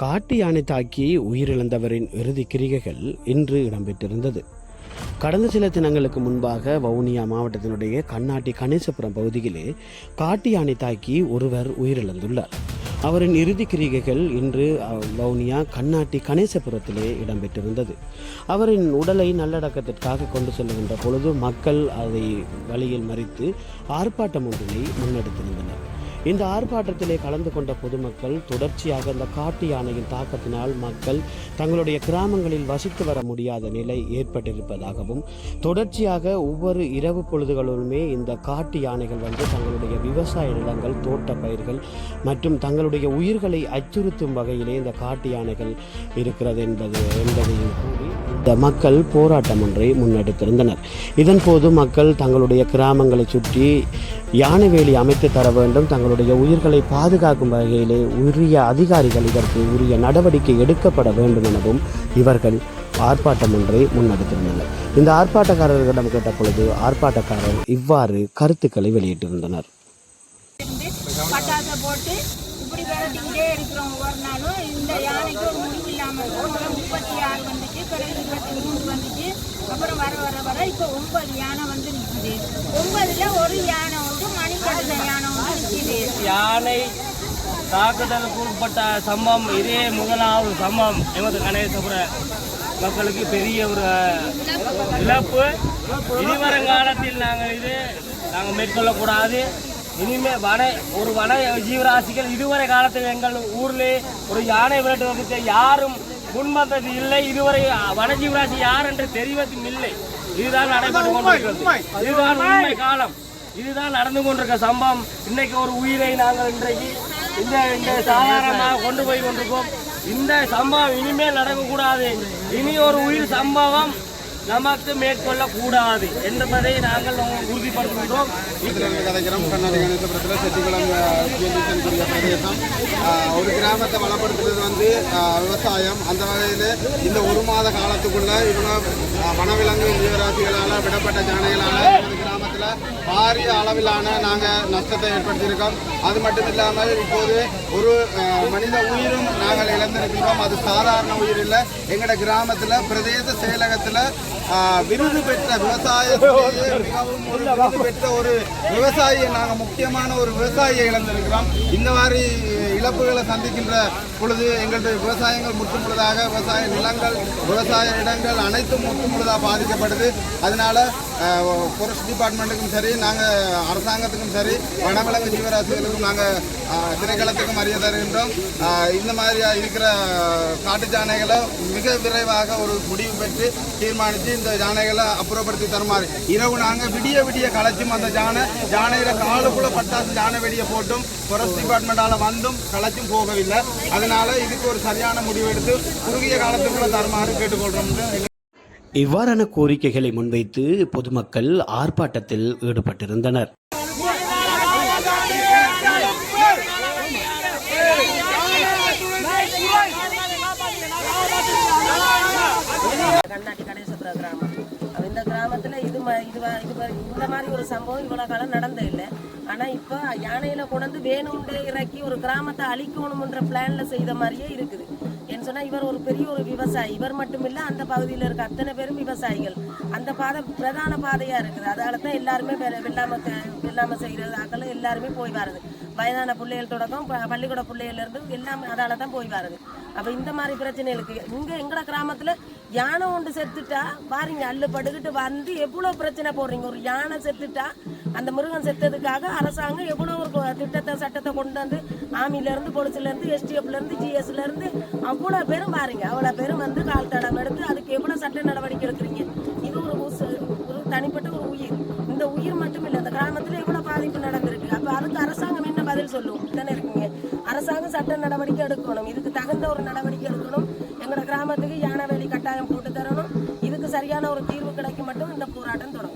காட்டு யானை தாக்கி உயிரிழந்தவரின் இறுதி கிரிகைகள் இன்று இடம்பெற்றிருந்தது. கடந்த சில தினங்களுக்கு முன்பாக வவுனியா மாவட்டத்தினுடைய கண்ணாட்டி கணேசபுரம் பகுதியிலே காட்டு யானை தாக்கி ஒருவர் உயிரிழந்துள்ளார். அவரின் இறுதி கிரிகைகள் இன்று வவுனியா கண்ணாட்டி கணேசபுரத்திலே இடம்பெற்றிருந்தது. அவரின் உடலை நல்லடக்கத்திற்காக கொண்டு செல்லுகின்ற பொழுது மக்கள் அதை வழியில் மறித்து ஆர்ப்பாட்டம் ஒன்றினை முன்னெடுத்திருந்தனர். இந்த ஆர்ப்பாட்டத்திலே கலந்து கொண்ட பொதுமக்கள் தொடர்ச்சியாக இந்த காட்டு யானையின் தாக்கத்தினால் மக்கள் தங்களுடைய கிராமங்களில் வசித்து வர முடியாத நிலை ஏற்பட்டிருப்பதாகவும், தொடர்ச்சியாக ஒவ்வொரு இரவு பொழுதுகளுமே இந்த காட்டு யானைகள் தங்களுடைய விவசாய நிலங்கள், தோட்ட பயிர்கள் மற்றும் தங்களுடைய உயிர்களை அச்சுறுத்தும் வகையிலே இந்த காட்டு யானைகள் இருக்கிறது என்பதையும் கூறி இந்த மக்கள் போராட்டம் ஒன்றை முன்னெடுத்திருந்தனர். இதன் போது மக்கள் தங்களுடைய கிராமங்களை சுற்றி யானை வேலி அமைத்து தர வேண்டும், தங்களுடைய உயிர்களை பாதுகாக்கும் வகையிலே உரிய அதிகாரிகள் இதற்கு உரிய நடவடிக்கை எடுக்கப்பட வேண்டும் எனவும் இவர்கள் ஆர்ப்பாட்டம் ஒன்றை முன்னெடுத்திருந்தனர். இந்த ஆர்ப்பாட்டக்காரர்களிடம் கேட்ட பொழுது ஆர்ப்பாட்டக்காரர் இவ்வாறு கருத்துக்களை வெளியிட்டிருந்தனர். இப்படி விரட்டிக்கிட்டே இருக்கிறோம். ஒரு நாளும் இந்த யானைக்கு ஒரு முடிவு இல்லாமல் 36 வந்துச்சு, பிறகு 23 வந்துச்சு, அப்புறம் வர இப்போ 9 யானை வந்து நிற்குது. 9ல் ஒரு யானை மணிக்கட்ட யானை நிற்குது. யானை தாக்குதலுக்கு உட்பட்ட சம்பவம் இதே முதலாவது சம்பவம். எமது கணேசபுர மக்களுக்கு பெரிய ஒரு இழப்பு. இனிவருங்காலத்தில் நாங்கள் மேற்கொள்ளக்கூடாது. இனிமே வன ஜீவராசிகள் இதுவரை காலத்தில் எங்கள் ஊரிலே ஒரு யானை விரட்டுவதற்கு யாரும் முன்வந்தது இல்லை. இதுவரை வன ஜீவராசி யார் என்று தெரிவதும் இல்லை. இதுதான் நடைபெற்று கொண்டிருக்கிறது. இதுதான் உண்மை காலம். இதுதான் நடந்து கொண்டிருக்க சம்பவம். இன்னைக்கு ஒரு உயிரை நாங்கள் இன்றைக்கு இந்த சாதாரணமாக கொண்டு போய் கொண்டிருக்கோம். இந்த சம்பவம் இனிமேல் நடக்கக்கூடாது. இனி ஒரு உயிர் சம்பவம் நமக்கு மேற்கொள்ளக்கூடாது என்பதை நாங்கள் உறுதிப்படுத்துகிறோம். கண்ணாடி கணேசபுரத்தில் செட்டிக்குளம் பிரதேசம் ஒரு கிராமத்தை வளப்படுத்துறது விவசாயம். அந்த வகையில் இந்த ஒரு மாத காலத்துக்குள்ள இவங்க வனவிலங்கு ஜீவராசிகளால் விடப்பட்ட ஜானைகளால் கிராமத்தில் பாரிய அளவிலான நாங்கள் நஷ்டத்தை ஏற்படுத்தியிருக்கோம். அது மட்டும் இல்லாமல் இப்போது ஒரு மனித உயிரும் நாங்கள் இழந்திருக்கிறோம். அது சாதாரண உயிர் இல்லை. எங்களோட கிராமத்தில் பிரதேச செயலகத்தில் விருது பெற்ற விவசாயத்திலேயே மிகவும் விருது பெற்ற ஒரு விவசாயியை நாங்கள் முக்கியமான ஒரு விவசாயியை இழந்திருக்கிறோம். இந்த மாதிரி இழப்புகளை சந்திக்கின்ற பொழுது எங்களுடைய விவசாயங்கள் முற்றுமுழுதாக, விவசாய நிலங்கள், விவசாய இடங்கள் அனைத்தும் முற்றுமுழுதாக பாதிக்கப்படுது. அதனால ஃபாரஸ்ட் டிபார்ட்மெண்ட்டுக்கும் சரி, நாங்கள் அரசாங்கத்துக்கும் சரி, வனவிலங்கு ஜீவராசிகளுக்கும் நாங்கள் திணைக்களத்துக்கும் அறிய தருகின்றோம். இந்த மாதிரியா இருக்கிற காட்டு யானைகளை மிக விரைவாக ஒரு முடிவு பெற்று தீர்மானித்து இந்த யானைகளை அப்புறப்படுத்தி தருமாறு இரவு நாங்கள் விடிய களைச்சும் அந்த யானையில காலுக்குள்ள பட்டாசு யானை வெடியை போட்டும் ஃபாரஸ்ட் டிபார்ட்மெண்டால வந்தும் களைச்சும் போகவில்லை. அதனால இதுக்கு ஒரு சரியான முடிவு எடுத்து குறுகிய காலத்துக்குள்ள தருமாறு கேட்டுக்கொள்றோம். இவ்வாறான கோரிக்கைகளை முன்வைத்து பொதுமக்கள் ஆர்ப்பாட்டத்தில் ஈடுபட்டிருந்தனர். கண்ணாட்டி கணேசபுர கிராமம். இந்த கிராமத்தில் இந்த மாதிரி ஒரு சம்பவம் இவ்வளோ காலம் நடந்தே இல்லை. ஆனால் இப்போ யானையில கொண்டு வேணும்னே இறக்கி ஒரு கிராமத்தை அழிக்கணும்ன்ற பிளான்ல செய்த மாதிரியே இருக்குது. ஏன்னு சொன்னால் இவர் ஒரு பெரிய ஒரு விவசாயி. இவர் மட்டும் இல்லை, அந்த பகுதியில் இருக்க அத்தனை பேரும் விவசாயிகள். அந்த பாதை பிரதான பாதையாக இருக்குது. அதனால தான் எல்லாருமே வெள்ளாமை செய்கிறதாக்கள் எல்லாருமே போய் வருது. வயதான பிள்ளைகள் தொடக்கம் பள்ளிக்கூட பிள்ளைகள்லேருந்து எல்லாமே அதால தான் போய் வருது. அப்போ இந்த மாதிரி பிரச்சனைகளுக்கு இங்கே எங்களோட கிராமத்தில் யானை ஒன்று செத்துட்டா பாருங்க, அள்ளுப்படுக்கிட்டு வந்து எவ்வளோ பிரச்சனை போடுறீங்க. ஒரு யானை செத்துட்டா அந்த மிருகம் செத்ததுக்காக அரசாங்கம் எவ்வளோ ஒரு திட்டத்தை சட்டத்தை கொண்டு வந்து ஆர்மியிலேருந்து, போலீஸ்லேருந்து, எஸ்டிஎஃப்லேருந்து, ஜிஎஸ்லேருந்து அவ்வளோ பேரும் பாருங்க, அவ்வளோ பேரும் வந்து கால் தடம் எடுத்து அதுக்கு எவ்வளோ சட்ட நடவடிக்கை எடுக்கிறீங்க. இது ஒரு தனிப்பட்ட ஒரு உயிர். இந்த உயிர் மட்டும் இல்லை, இந்த கிராமத்தில் எவ்வளோ பாதிப்பு நடந்திருக்கு. அப்போ அதுக்கு அரசாங்கம் என்ன பதில் சொல்லும் தானே இருக்கீங்க. அரசாங்கம் சட்ட நடவடிக்கை எடுக்கணும். இதுக்கு தகுந்த ஒரு நடவடிக்கை எடுக்கணும். எங்களோட கிராமத்துக்கு யானை வேலி கட்டாயம் போட்டு தரணும். இதுக்கு சரியான ஒரு தீர்வு கிடைக்கும் மட்டும் இந்த போராட்டம் தொடரும்.